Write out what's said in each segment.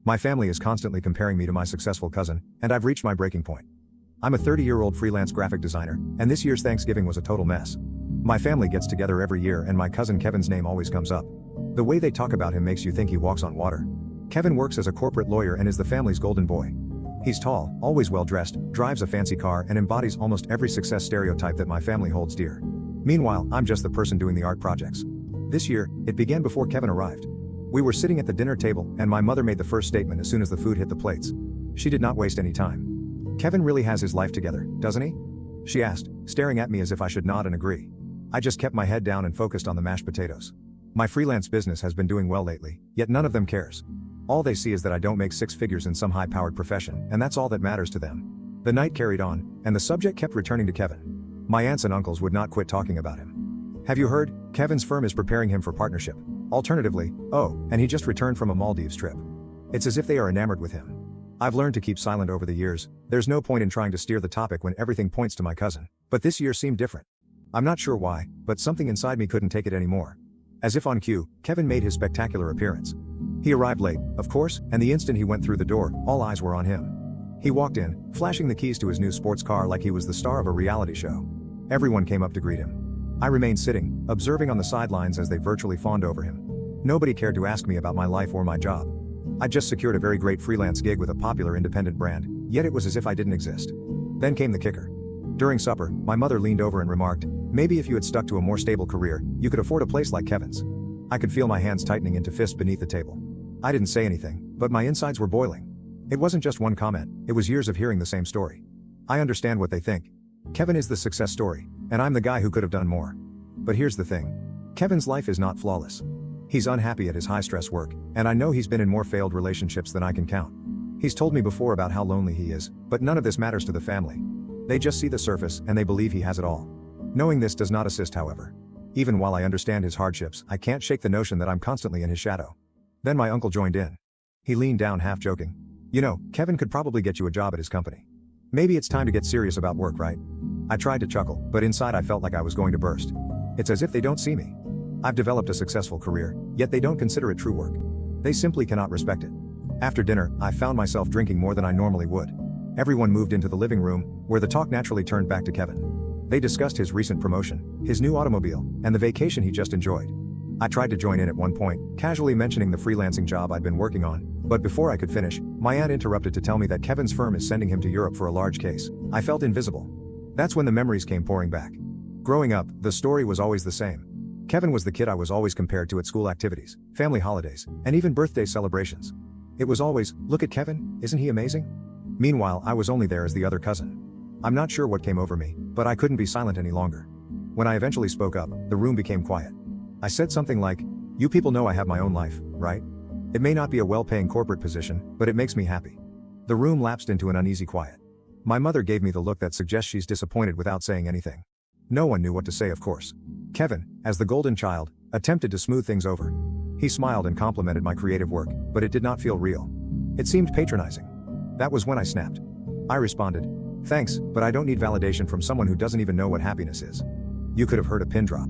My family is constantly comparing me to my successful cousin, and I've reached my breaking point. I'm a 30-year-old freelance graphic designer, and this year's Thanksgiving was a total mess. My family gets together every year and my cousin Kevin's name always comes up. The way they talk about him makes you think he walks on water. Kevin works as a corporate lawyer and is the family's golden boy. He's tall, always well-dressed, drives a fancy car and embodies almost every success stereotype that my family holds dear. Meanwhile, I'm just the person doing the art projects. This year, it began before Kevin arrived. We were sitting at the dinner table and my mother made the first statement as soon as the food hit the plates. She did not waste any time. "Kevin really has his life together, doesn't he?" she asked, staring at me as if I should nod and agree. I just kept my head down and focused on the mashed potatoes. My freelance business has been doing well lately, yet none of them cares. All they see is that I don't make six figures in some high-powered profession, and that's all that matters to them. The night carried on, and the subject kept returning to Kevin. My aunts and uncles would not quit talking about him. "Have you heard? Kevin's firm is preparing him for partnership. Alternatively, oh, and he just returned from a Maldives trip." It's as if they are enamored with him. I've learned to keep silent over the years. There's no point in trying to steer the topic when everything points to my cousin. But this year seemed different. I'm not sure why, but something inside me couldn't take it anymore. As if on cue, Kevin made his spectacular appearance. He arrived late, of course, and the instant he went through the door, all eyes were on him. He walked in, flashing the keys to his new sports car like he was the star of a reality show. Everyone came up to greet him. I remained sitting, observing on the sidelines as they virtually fawned over him. Nobody cared to ask me about my life or my job. I just secured a very great freelance gig with a popular independent brand, yet it was as if I didn't exist. Then came the kicker. During supper, my mother leaned over and remarked, "Maybe if you had stuck to a more stable career, you could afford a place like Kevin's." I could feel my hands tightening into fists beneath the table. I didn't say anything, but my insides were boiling. It wasn't just one comment, it was years of hearing the same story. I understand what they think. Kevin is the success story, and I'm the guy who could have done more. But here's the thing. Kevin's life is not flawless. He's unhappy at his high-stress work, and I know he's been in more failed relationships than I can count. He's told me before about how lonely he is, but none of this matters to the family. They just see the surface and they believe he has it all. Knowing this does not assist, however. Even while I understand his hardships, I can't shake the notion that I'm constantly in his shadow. Then my uncle joined in. He leaned down half joking. "You know, Kevin could probably get you a job at his company. Maybe it's time to get serious about work, right?" I tried to chuckle, but inside I felt like I was going to burst. It's as if they don't see me. I've developed a successful career, yet they don't consider it true work. They simply cannot respect it. After dinner, I found myself drinking more than I normally would. Everyone moved into the living room, where the talk naturally turned back to Kevin. They discussed his recent promotion, his new automobile, and the vacation he just enjoyed. I tried to join in at one point, casually mentioning the freelancing job I'd been working on, but before I could finish, my aunt interrupted to tell me that Kevin's firm is sending him to Europe for a large case. I felt invisible. That's when the memories came pouring back. Growing up, the story was always the same. Kevin was the kid I was always compared to at school activities, family holidays, and even birthday celebrations. It was always, "Look at Kevin, isn't he amazing?" Meanwhile, I was only there as the other cousin. I'm not sure what came over me, but I couldn't be silent any longer. When I eventually spoke up, the room became quiet. I said something like, "You people know I have my own life, right? It may not be a well-paying corporate position, but it makes me happy." The room lapsed into an uneasy quiet. My mother gave me the look that suggests she's disappointed without saying anything. No one knew what to say, of course. Kevin, as the golden child, attempted to smooth things over. He smiled and complimented my creative work, but it did not feel real. It seemed patronizing. That was when I snapped. I responded, "Thanks, but I don't need validation from someone who doesn't even know what happiness is." You could have heard a pin drop.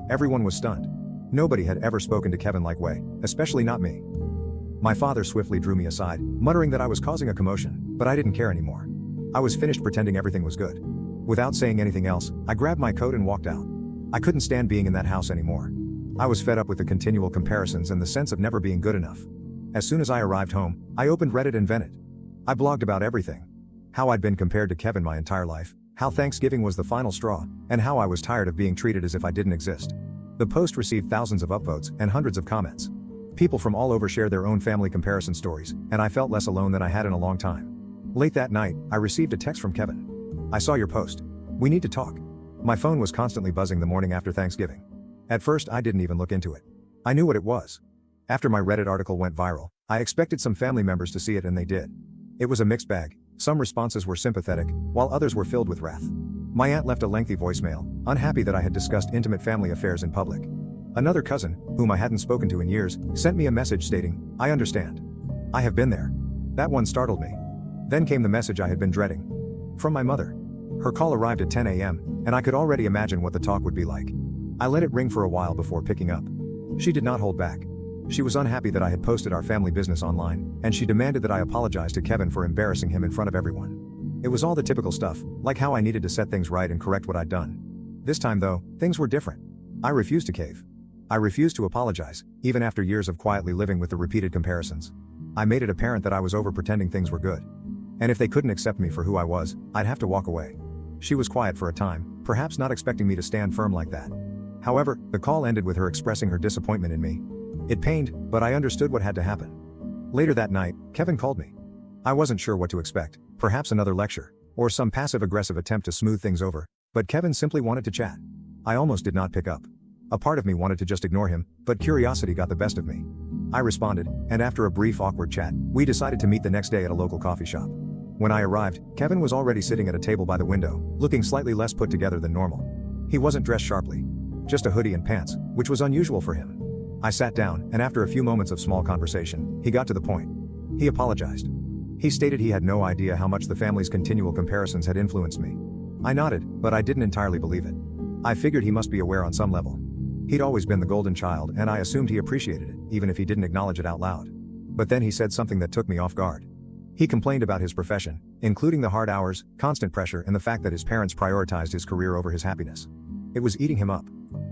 Everyone was stunned. Nobody had ever spoken to Kevin like way, especially not me. My father swiftly drew me aside, muttering that I was causing a commotion, but I didn't care anymore. I was finished pretending everything was good. Without saying anything else, I grabbed my coat and walked out. I couldn't stand being in that house anymore. I was fed up with the continual comparisons and the sense of never being good enough. As soon as I arrived home, I opened Reddit and vented. I blogged about everything. How I'd been compared to Kevin my entire life, how Thanksgiving was the final straw, and how I was tired of being treated as if I didn't exist. The post received thousands of upvotes and hundreds of comments. People from all over shared their own family comparison stories, and I felt less alone than I had in a long time. Late that night, I received a text from Kevin. "I saw your post. We need to talk." My phone was constantly buzzing the morning after Thanksgiving. At first, I didn't even look into it. I knew what it was. After my Reddit article went viral, I expected some family members to see it and they did. It was a mixed bag. Some responses were sympathetic, while others were filled with wrath. My aunt left a lengthy voicemail, unhappy that I had discussed intimate family affairs in public. Another cousin, whom I hadn't spoken to in years, sent me a message stating, "I understand. I have been there." That one startled me. Then came the message I had been dreading. From my mother. Her call arrived at 10 a.m., and I could already imagine what the talk would be like. I let it ring for a while before picking up. She did not hold back. She was unhappy that I had posted our family business online, and she demanded that I apologize to Kevin for embarrassing him in front of everyone. It was all the typical stuff, like how I needed to set things right and correct what I'd done. This time though, things were different. I refused to cave. I refused to apologize, even after years of quietly living with the repeated comparisons. I made it apparent that I was over pretending things were good. And if they couldn't accept me for who I was, I'd have to walk away. She was quiet for a time, perhaps not expecting me to stand firm like that. However, the call ended with her expressing her disappointment in me. It pained, but I understood what had to happen. Later that night, Kevin called me. I wasn't sure what to expect, perhaps another lecture, or some passive-aggressive attempt to smooth things over, but Kevin simply wanted to chat. I almost did not pick up. A part of me wanted to just ignore him, but curiosity got the best of me. I responded, and after a brief awkward chat, we decided to meet the next day at a local coffee shop. When I arrived, Kevin was already sitting at a table by the window, looking slightly less put together than normal. He wasn't dressed sharply. Just a hoodie and pants, which was unusual for him. I sat down, and after a few moments of small conversation, he got to the point. He apologized. He stated he had no idea how much the family's continual comparisons had influenced me. I nodded, but I didn't entirely believe it. I figured he must be aware on some level. He'd always been the golden child, and I assumed he appreciated it, even if he didn't acknowledge it out loud. But then he said something that took me off guard. He complained about his profession, including the hard hours, constant pressure, and the fact that his parents prioritized his career over his happiness. It was eating him up.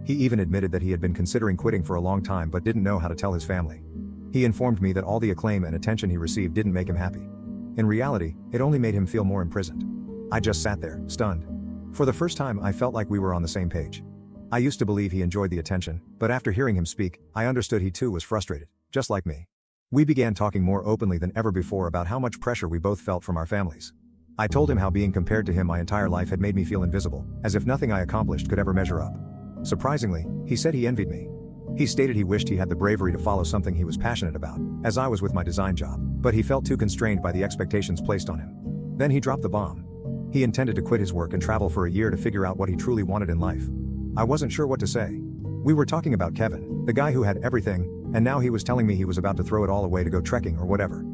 He even admitted that he had been considering quitting for a long time but didn't know how to tell his family. He informed me that all the acclaim and attention he received didn't make him happy. In reality, it only made him feel more imprisoned. I just sat there, stunned. For the first time, I felt like we were on the same page. I used to believe he enjoyed the attention, but after hearing him speak, I understood he too was frustrated, just like me. We began talking more openly than ever before about how much pressure we both felt from our families. I told him how being compared to him my entire life had made me feel invisible, as if nothing I accomplished could ever measure up. Surprisingly, he said he envied me. He stated he wished he had the bravery to follow something he was passionate about, as I was with my design job, but he felt too constrained by the expectations placed on him. Then he dropped the bomb. He intended to quit his work and travel for a year to figure out what he truly wanted in life. I wasn't sure what to say. We were talking about Kevin, the guy who had everything, and now he was telling me he was about to throw it all away to go trekking or whatever.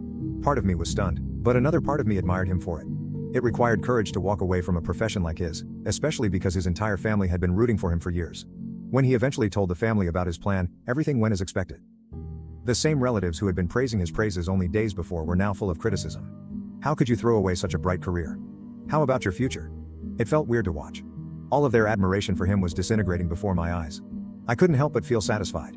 Part of me was stunned, but another part of me admired him for it. It required courage to walk away from a profession like his, especially because his entire family had been rooting for him for years. When he eventually told the family about his plan, everything went as expected. The same relatives who had been praising his praises only days before were now full of criticism. How could you throw away such a bright career? How about your future? It felt weird to watch. All of their admiration for him was disintegrating before my eyes. I couldn't help but feel satisfied.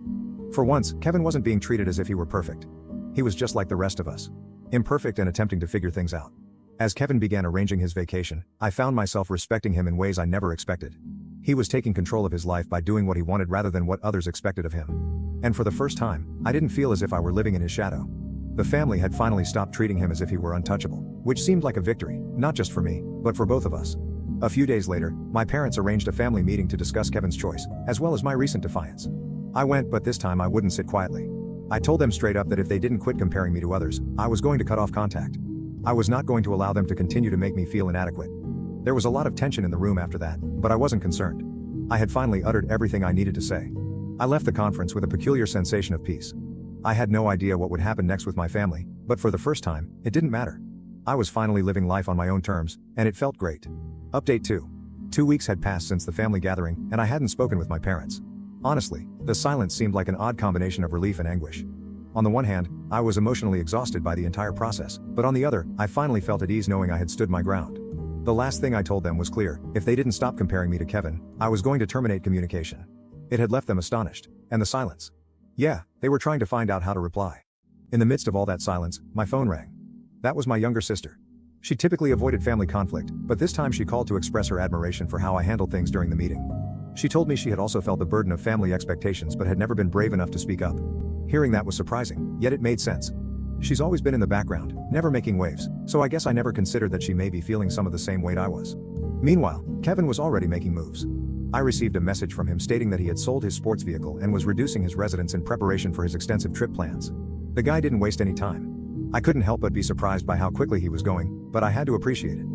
For once, Kevin wasn't being treated as if he were perfect. He was just like the rest of us. Imperfect and attempting to figure things out. As Kevin began arranging his vacation, I found myself respecting him in ways I never expected. He was taking control of his life by doing what he wanted rather than what others expected of him. And for the first time, I didn't feel as if I were living in his shadow. The family had finally stopped treating him as if he were untouchable, which seemed like a victory, not just for me, but for both of us. A few days later, my parents arranged a family meeting to discuss Kevin's choice, as well as my recent defiance. I went, but this time I wouldn't sit quietly. I told them straight up that if they didn't quit comparing me to others, I was going to cut off contact. I was not going to allow them to continue to make me feel inadequate. There was a lot of tension in the room after that, but I wasn't concerned. I had finally uttered everything I needed to say. I left the conference with a peculiar sensation of peace. I had no idea what would happen next with my family, but for the first time, it didn't matter. I was finally living life on my own terms, and it felt great. Update 2. 2 weeks had passed since the family gathering, and I hadn't spoken with my parents. Honestly, the silence seemed like an odd combination of relief and anguish. On the one hand, I was emotionally exhausted by the entire process, but on the other, I finally felt at ease knowing I had stood my ground. The last thing I told them was clear: if they didn't stop comparing me to Kevin, I was going to terminate communication. It had left them astonished. And the silence. Yeah, they were trying to find out how to reply. In the midst of all that silence, my phone rang. That was my younger sister. She typically avoided family conflict, but this time she called to express her admiration for how I handled things during the meeting. She told me she had also felt the burden of family expectations but had never been brave enough to speak up. Hearing that was surprising, yet it made sense. She's always been in the background, never making waves, so I guess I never considered that she may be feeling some of the same weight I was. Meanwhile, Kevin was already making moves. I received a message from him stating that he had sold his sports vehicle and was reducing his residence in preparation for his extensive trip plans. The guy didn't waste any time. I couldn't help but be surprised by how quickly he was going, but I had to appreciate it.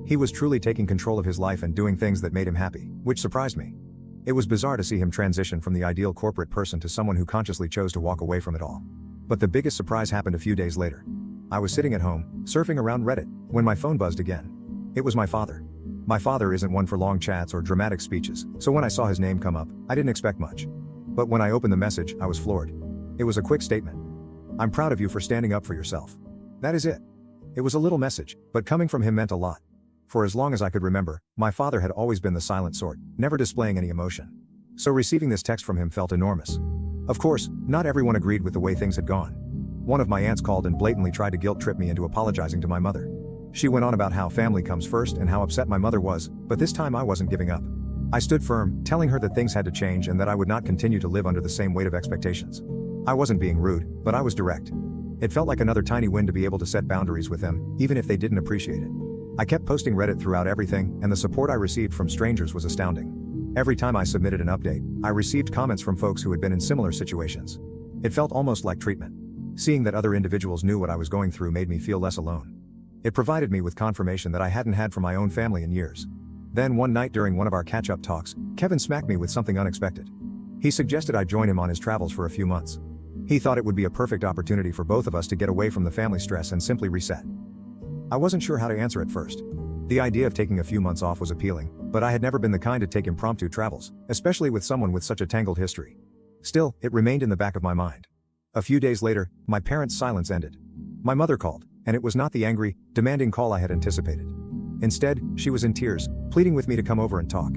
He was truly taking control of his life and doing things that made him happy, which surprised me. It was bizarre to see him transition from the ideal corporate person to someone who consciously chose to walk away from it all. But the biggest surprise happened a few days later. I was sitting at home, surfing around Reddit, when my phone buzzed again. It was my father. My father isn't one for long chats or dramatic speeches, so when I saw his name come up, I didn't expect much. But when I opened the message, I was floored. It was a quick statement. "I'm proud of you for standing up for yourself." That is it. It was a little message, but coming from him meant a lot. For as long as I could remember, my father had always been the silent sort, never displaying any emotion. So receiving this text from him felt enormous. Of course, not everyone agreed with the way things had gone. One of my aunts called and blatantly tried to guilt trip me into apologizing to my mother. She went on about how family comes first and how upset my mother was, but this time I wasn't giving up. I stood firm, telling her that things had to change and that I would not continue to live under the same weight of expectations. I wasn't being rude, but I was direct. It felt like another tiny win to be able to set boundaries with them, even if they didn't appreciate it. I kept posting Reddit throughout everything, and the support I received from strangers was astounding. Every time I submitted an update, I received comments from folks who had been in similar situations. It felt almost like treatment. Seeing that other individuals knew what I was going through made me feel less alone. It provided me with confirmation that I hadn't had from my own family in years. Then one night during one of our catch-up talks, Kevin smacked me with something unexpected. He suggested I join him on his travels for a few months. He thought it would be a perfect opportunity for both of us to get away from the family stress and simply reset. I wasn't sure how to answer at first. The idea of taking a few months off was appealing, but I had never been the kind to take impromptu travels, especially with someone with such a tangled history. Still, it remained in the back of my mind. A few days later, my parents' silence ended. My mother called, and it was not the angry, demanding call I had anticipated. Instead, she was in tears, pleading with me to come over and talk.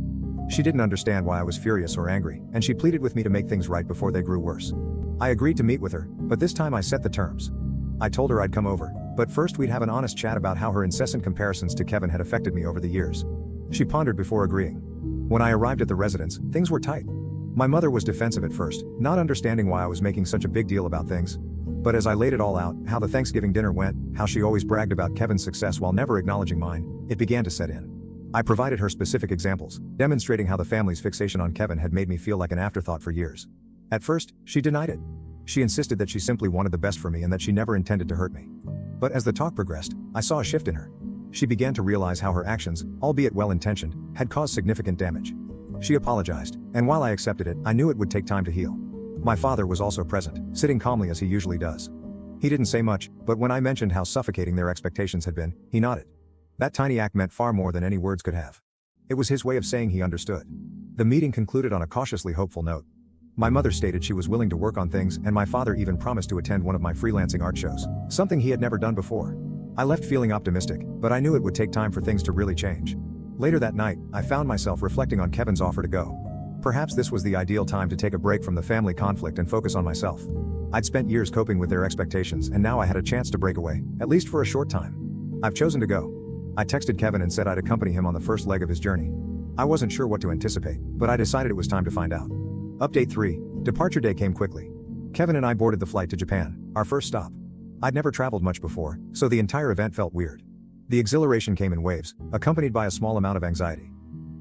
She didn't understand why I was furious or angry, and she pleaded with me to make things right before they grew worse. I agreed to meet with her, but this time I set the terms. I told her I'd come over, but first we'd have an honest chat about how her incessant comparisons to Kevin had affected me over the years. She pondered before agreeing. When I arrived at the residence, things were tight. My mother was defensive at first, not understanding why I was making such a big deal about things. But as I laid it all out, how the Thanksgiving dinner went, how she always bragged about Kevin's success while never acknowledging mine, it began to set in. I provided her specific examples, demonstrating how the family's fixation on Kevin had made me feel like an afterthought for years. At first, she denied it. She insisted that she simply wanted the best for me and that she never intended to hurt me. But as the talk progressed, I saw a shift in her. She began to realize how her actions, albeit well-intentioned, had caused significant damage. She apologized, and while I accepted it, I knew it would take time to heal. My father was also present, sitting calmly as he usually does. He didn't say much, but when I mentioned how suffocating their expectations had been, he nodded. That tiny act meant far more than any words could have. It was his way of saying he understood. The meeting concluded on a cautiously hopeful note. My mother stated she was willing to work on things, and my father even promised to attend one of my freelancing art shows, something he had never done before. I left feeling optimistic, but I knew it would take time for things to really change. Later that night, I found myself reflecting on Kevin's offer to go. Perhaps this was the ideal time to take a break from the family conflict and focus on myself. I'd spent years coping with their expectations, and now I had a chance to break away, at least for a short time. I've chosen to go. I texted Kevin and said I'd accompany him on the first leg of his journey. I wasn't sure what to anticipate, but I decided it was time to find out. Update 3. Departure day came quickly. Kevin and I boarded the flight to Japan, our first stop. I'd never traveled much before, so the entire event felt weird. The exhilaration came in waves, accompanied by a small amount of anxiety.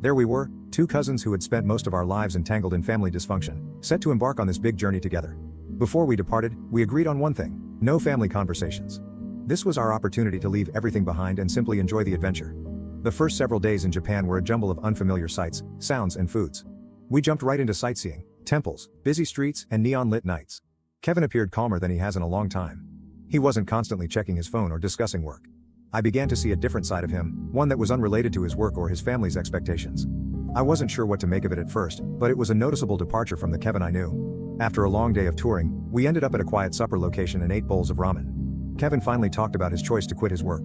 There we were, two cousins who had spent most of our lives entangled in family dysfunction, set to embark on this big journey together. Before we departed, we agreed on one thing: no family conversations. This was our opportunity to leave everything behind and simply enjoy the adventure. The first several days in Japan were a jumble of unfamiliar sights, sounds, and foods. We jumped right into sightseeing, temples, busy streets, and neon-lit nights. Kevin appeared calmer than he has in a long time. He wasn't constantly checking his phone or discussing work. I began to see a different side of him, one that was unrelated to his work or his family's expectations. I wasn't sure what to make of it at first, but it was a noticeable departure from the Kevin I knew. After a long day of touring, we ended up at a quiet supper location and ate bowls of ramen. Kevin finally talked about his choice to quit his work.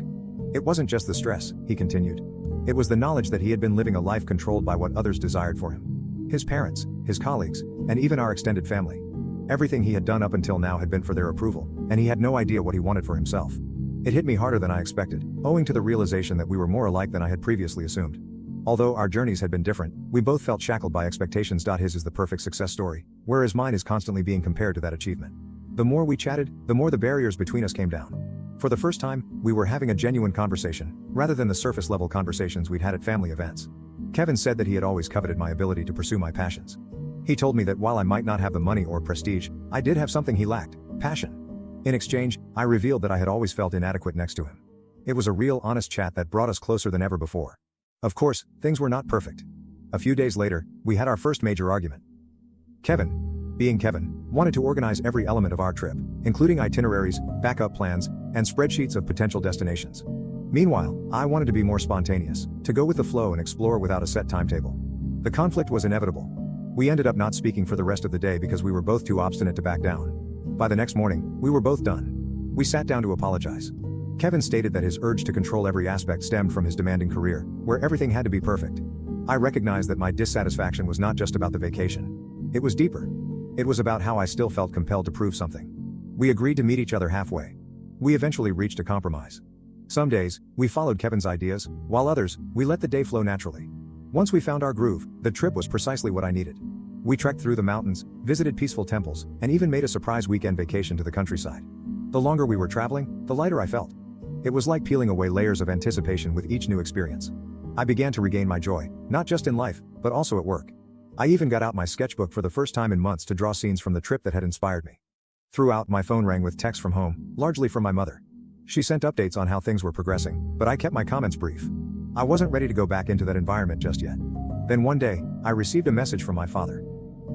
It wasn't just the stress, he continued. It was the knowledge that he had been living a life controlled by what others desired for him. His parents, his colleagues, and even our extended family. Everything he had done up until now had been for their approval, and he had no idea what he wanted for himself. It hit me harder than I expected, owing to the realization that we were more alike than I had previously assumed. Although our journeys had been different, we both felt shackled by expectations. His is the perfect success story, whereas mine is constantly being compared to that achievement. The more we chatted, the more the barriers between us came down. For the first time, we were having a genuine conversation, rather than the surface-level conversations we'd had at family events. Kevin said that he had always coveted my ability to pursue my passions. He told me that while I might not have the money or prestige, I did have something he lacked: passion. In exchange, I revealed that I had always felt inadequate next to him. It was a real, honest chat that brought us closer than ever before. Of course, things were not perfect. A few days later, we had our first major argument. Kevin, being Kevin, wanted to organize every element of our trip, including itineraries, backup plans, and spreadsheets of potential destinations. Meanwhile, I wanted to be more spontaneous, to go with the flow and explore without a set timetable. The conflict was inevitable. We ended up not speaking for the rest of the day because we were both too obstinate to back down. By the next morning, we were both done. We sat down to apologize. Kevin stated that his urge to control every aspect stemmed from his demanding career, where everything had to be perfect. I recognized that my dissatisfaction was not just about the vacation. It was deeper. It was about how I still felt compelled to prove something. We agreed to meet each other halfway. We eventually reached a compromise. Some days, we followed Kevin's ideas, while others, we let the day flow naturally. Once we found our groove, the trip was precisely what I needed. We trekked through the mountains, visited peaceful temples, and even made a surprise weekend vacation to the countryside. The longer we were traveling, the lighter I felt. It was like peeling away layers of anticipation with each new experience. I began to regain my joy, not just in life, but also at work. I even got out my sketchbook for the first time in months to draw scenes from the trip that had inspired me. Throughout, my phone rang with texts from home, largely from my mother. She sent updates on how things were progressing, but I kept my comments brief. I wasn't ready to go back into that environment just yet. Then one day, I received a message from my father.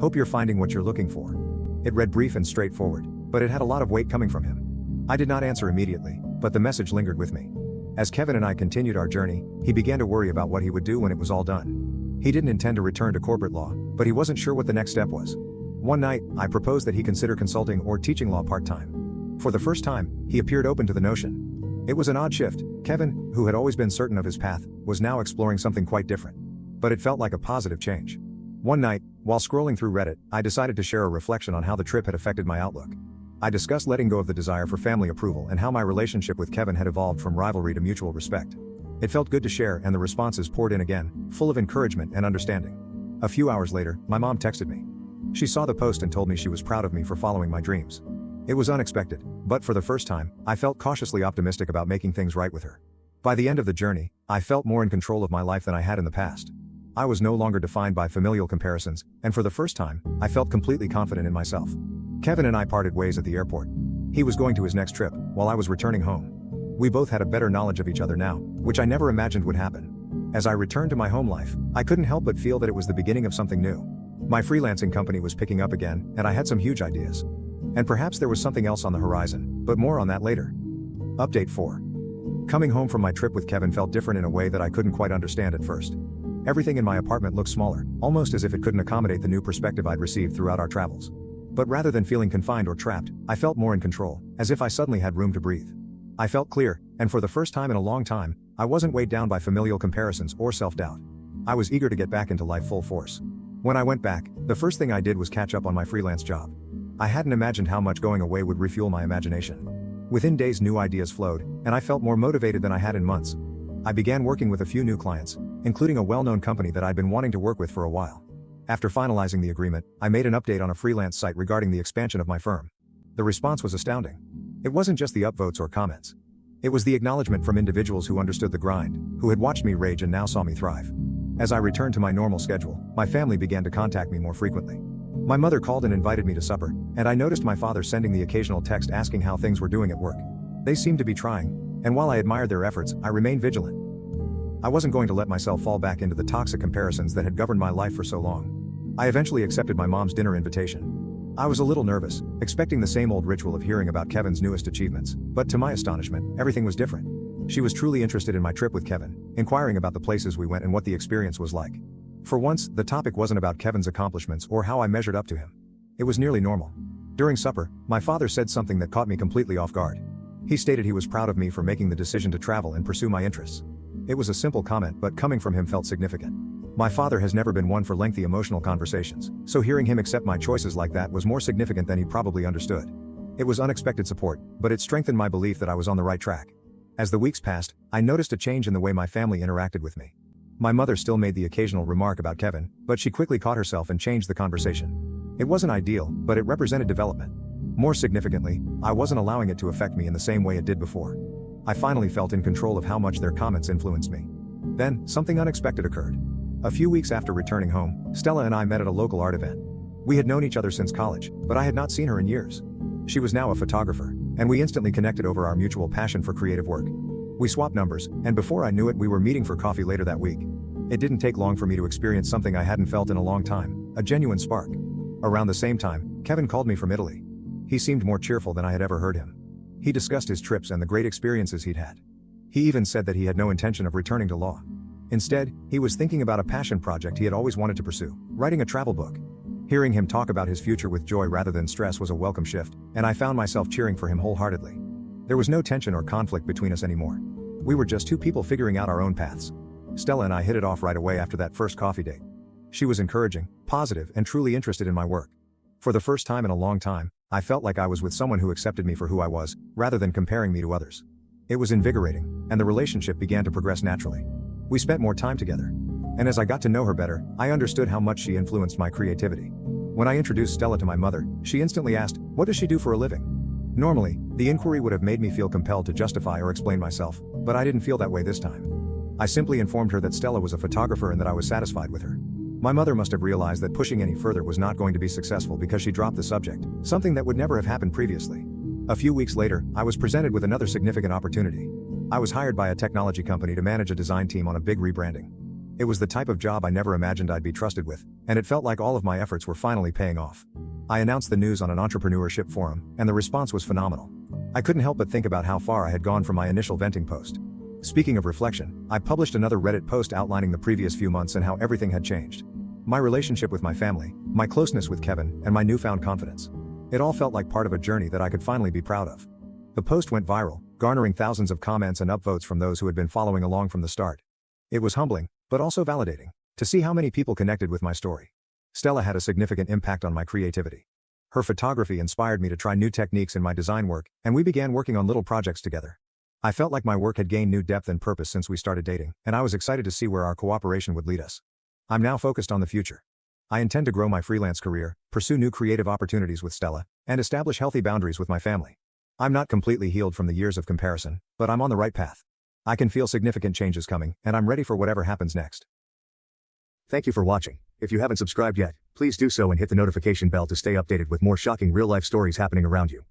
"Hope you're finding what you're looking for." It read brief and straightforward, but it had a lot of weight coming from him. I did not answer immediately, but the message lingered with me. As Kevin and I continued our journey, he began to worry about what he would do when it was all done. He didn't intend to return to corporate law, but he wasn't sure what the next step was. One night, I proposed that he consider consulting or teaching law part-time. For the first time, he appeared open to the notion. It was an odd shift. Kevin, who had always been certain of his path, was now exploring something quite different. But it felt like a positive change. One night, while scrolling through Reddit, I decided to share a reflection on how the trip had affected my outlook. I discussed letting go of the desire for family approval and how my relationship with Kevin had evolved from rivalry to mutual respect. It felt good to share, and the responses poured in again, full of encouragement and understanding. A few hours later, my mom texted me. She saw the post and told me she was proud of me for following my dreams. It was unexpected, but for the first time, I felt cautiously optimistic about making things right with her. By the end of the journey, I felt more in control of my life than I had in the past. I was no longer defined by familial comparisons, and for the first time, I felt completely confident in myself. Kevin and I parted ways at the airport. He was going to his next trip, while I was returning home. We both had a better knowledge of each other now, which I never imagined would happen. As I returned to my home life, I couldn't help but feel that it was the beginning of something new. My freelancing company was picking up again, and I had some huge ideas. And perhaps there was something else on the horizon, but more on that later. Update 4. Coming home from my trip with Kevin felt different in a way that I couldn't quite understand at first. Everything in my apartment looked smaller, almost as if it couldn't accommodate the new perspective I'd received throughout our travels. But rather than feeling confined or trapped, I felt more in control, as if I suddenly had room to breathe. I felt clear, and for the first time in a long time, I wasn't weighed down by familial comparisons or self-doubt. I was eager to get back into life full force. When I went back, the first thing I did was catch up on my freelance job. I hadn't imagined how much going away would refuel my imagination. Within days, new ideas flowed, and I felt more motivated than I had in months. I began working with a few new clients, including a well-known company that I'd been wanting to work with for a while. After finalizing the agreement, I made an update on a freelance site regarding the expansion of my firm. The response was astounding. It wasn't just the upvotes or comments. It was the acknowledgement from individuals who understood the grind, who had watched me rage and now saw me thrive. As I returned to my normal schedule, my family began to contact me more frequently. My mother called and invited me to supper, and I noticed my father sending the occasional text asking how things were doing at work. They seemed to be trying, and while I admired their efforts, I remained vigilant. I wasn't going to let myself fall back into the toxic comparisons that had governed my life for so long. I eventually accepted my mom's dinner invitation. I was a little nervous, expecting the same old ritual of hearing about Kevin's newest achievements, but to my astonishment, everything was different. She was truly interested in my trip with Kevin, inquiring about the places we went and what the experience was like. For once, the topic wasn't about Kevin's accomplishments or how I measured up to him. It was nearly normal. During supper, my father said something that caught me completely off guard. He stated he was proud of me for making the decision to travel and pursue my interests. It was a simple comment, but coming from him felt significant. My father has never been one for lengthy emotional conversations, so hearing him accept my choices like that was more significant than he probably understood. It was unexpected support, but it strengthened my belief that I was on the right track. As the weeks passed, I noticed a change in the way my family interacted with me. My mother still made the occasional remark about Kevin, but she quickly caught herself and changed the conversation. It wasn't ideal, but it represented development. More significantly, I wasn't allowing it to affect me in the same way it did before. I finally felt in control of how much their comments influenced me. Then, something unexpected occurred. A few weeks after returning home, Stella and I met at a local art event. We had known each other since college, but I had not seen her in years. She was now a photographer, and we instantly connected over our mutual passion for creative work. We swapped numbers, and before I knew it, we were meeting for coffee later that week. It didn't take long for me to experience something I hadn't felt in a long time, a genuine spark. Around the same time, Kevin called me from Italy. He seemed more cheerful than I had ever heard him. He discussed his trips and the great experiences he'd had. He even said that he had no intention of returning to law. Instead, he was thinking about a passion project he had always wanted to pursue, writing a travel book. Hearing him talk about his future with joy rather than stress was a welcome shift, and I found myself cheering for him wholeheartedly. There was no tension or conflict between us anymore. We were just two people figuring out our own paths. Stella and I hit it off right away after that first coffee date. She was encouraging, positive, and truly interested in my work. For the first time in a long time, I felt like I was with someone who accepted me for who I was, rather than comparing me to others. It was invigorating, and the relationship began to progress naturally. We spent more time together. And as I got to know her better, I understood how much she influenced my creativity. When I introduced Stella to my mother, she instantly asked, "What does she do for a living?" Normally, the inquiry would have made me feel compelled to justify or explain myself, but I didn't feel that way this time. I simply informed her that Stella was a photographer and that I was satisfied with her. My mother must have realized that pushing any further was not going to be successful because she dropped the subject, something that would never have happened previously. A few weeks later, I was presented with another significant opportunity. I was hired by a technology company to manage a design team on a big rebranding. It was the type of job I never imagined I'd be trusted with, and it felt like all of my efforts were finally paying off. I announced the news on an entrepreneurship forum, and the response was phenomenal. I couldn't help but think about how far I had gone from my initial venting post. Speaking of reflection, I published another Reddit post outlining the previous few months and how everything had changed. My relationship with my family, my closeness with Kevin, and my newfound confidence. It all felt like part of a journey that I could finally be proud of. The post went viral, garnering thousands of comments and upvotes from those who had been following along from the start. It was humbling, but also validating, to see how many people connected with my story. Stella had a significant impact on my creativity. Her photography inspired me to try new techniques in my design work, and we began working on little projects together. I felt like my work had gained new depth and purpose since we started dating, and I was excited to see where our cooperation would lead us. I'm now focused on the future. I intend to grow my freelance career, pursue new creative opportunities with Stella, and establish healthy boundaries with my family. I'm not completely healed from the years of comparison, but I'm on the right path. I can feel significant changes coming, and I'm ready for whatever happens next. Thank you for watching. If you haven't subscribed yet, please do so and hit the notification bell to stay updated with more shocking real-life stories happening around you.